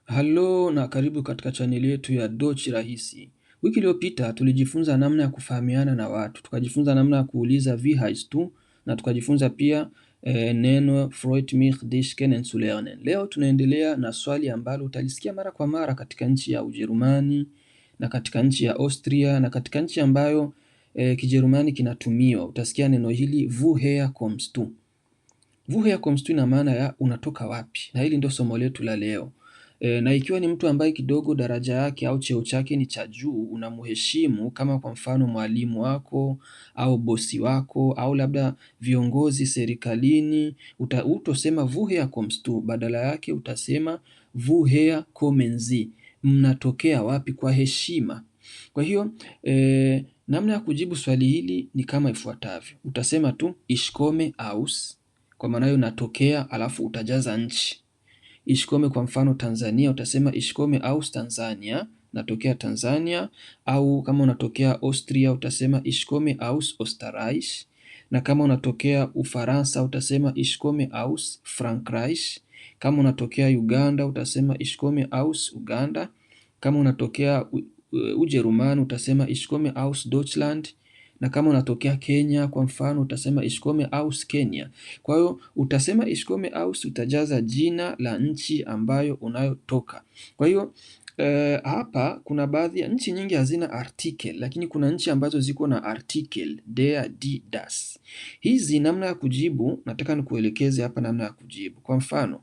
Halo na karibu katika chaneli yetu ya Dochi Rahisi. Wiki iliyopita tulijifunza namna ya kufahamiana na watu, tukajifunza namna ya kuuliza wie heißt du, na tukajifunza pia neno freut mich dich kennenzulernen. Leo tunaendelea na swali ambalo utalisikia mara kwa mara katika nchi ya Ujerumani na katika nchi ya Austria na katika nchi ambayo Kijerumani kinatumiwa. Utasikia neno hili woher kommst du. Woher kommst du ina maana ya unatoka wapi, na hili ndio somo letu la leo. Na ikiwa ni mtu ambaye kidogo daraja yake au cheo chake ni cha juu, unamheshimu kama kwa mfano mwalimu wako au bosi wako au labda viongozi serikalini, utosema woher kommst du, badala yake utasema woher kommen Sie, mnatokea wapi, kwa heshima. Kwa hiyo namna ya kujibu swali hili ni kama ifuatavyo. Utasema tu ich komme aus, kwa maana hiyo natokea, alafu utajaza nchi. Ich komme kwa mfano Tanzania, utasema ich komme aus Tanzania, natokea Tanzania. Au kama unatokea Austria utasema ich komme aus Österreich. Na kama unatokea Ufaransa utasema ich komme aus Frankreich. Kama unatokea Uganda utasema ich komme aus Uganda. Kama unatokea Ujerumani utasema ich komme aus Deutschland. Na kama unatokea Kenya kwa mfano utasema ich komme aus Kenya. Kwa hiyo utasema ich komme aus, utajaza jina la nchi ambayo unayotoka. Kwa hiyo hapa kuna baadhi ya nchi nyingi hazina article, lakini kuna nchi ambazo ziko na article der, die, das. Hizi namna ya kujibu, nataka nikuelekeze hapa namna ya kujibu. Kwa mfano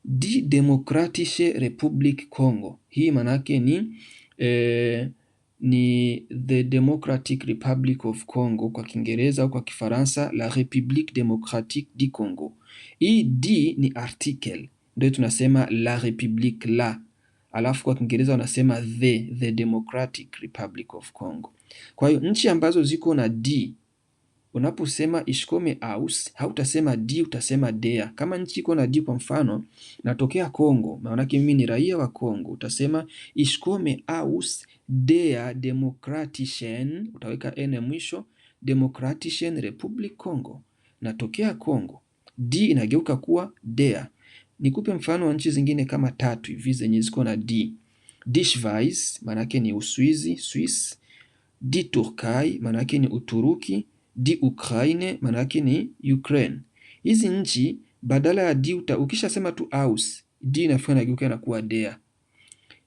Die Demokratische Republik Congo, hii manake ni the Democratic Republic of Congo kwa Kiingereza au kwa Kifaransa la République Démocratique du Congo. Hii D ni article, ndio tunasema la République la. Alafu kwa Kiingereza wanasema the Democratic Republic of Congo. Kwa hiyo nchi ambazo ziko na D, unaposema ich komme aus, hautasema D, utasema der. Kama nchi iko na D, kwa mfano natokea Kongo, maana mimi ni raia wa Kongo, utasema ich komme aus der Demokratischen, utaweka n mwisho, Demokratischen Republik Congo, natokea Kongo. D inageuka kuwa der. Nikupe mfano wa nchi zingine kama tatu hivi zenye ziko na D. Die Schweiz manake ni Uswizi, Swiss. Die Turkai manake ni Uturuki. Die Ukraine manake ni Ukraine. Hizi nchi badala ya D ukishasema tu aus, D inageuka na kuwa der.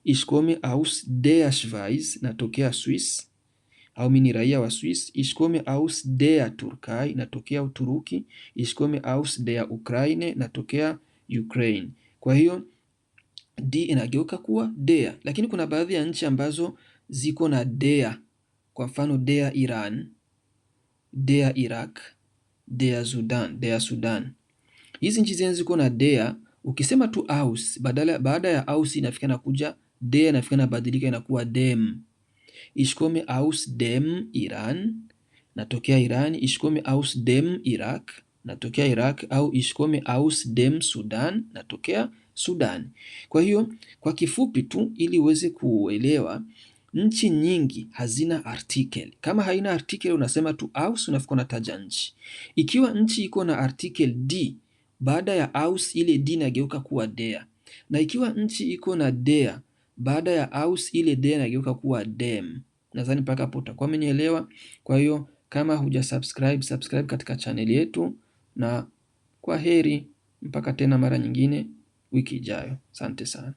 Ich komme aus der Schweiz, natokea Swiss, au mimi ni raia wa Swiss. Ich komme aus der Turkai, natokea Uturuki. Ich komme aus der Ukraine, natokea Ukraine. Kwa hiyo D inageuka kuwa der, lakini kuna baadhi ya nchi ambazo ziko na der. Kwa mfano der Iran, der Iraq, der Sudan. Hizi nchi ziko na der, ukisema tu aus, baada ya aus inafika na kuja der, inafika na badilika inakuwa dem. Ich komme aus dem Iran, natokea Iran. Ich komme aus dem Iraq, natokea Iraq. Au ich komme aus dem Sudan, natokea Sudan. Kwa hiyo kwa kifupi tu, ili uweze kuelewa, nchi nyingi hazina article. Kama haina article unasema tu aus, unafika unataja nchi. Ikiwa nchi iko na article D, baada ya aus ile D inageuka kuwa der. Na ikiwa nchi iko na der, baada ya aus ile der inageuka kuwa dem. Nadhani mpaka hapo utakuwa umenielewa. Kwa hiyo kama subscribe katika channel yetu, na kwa heri mpaka tena mara nyingine wiki ijayo. Asante sana.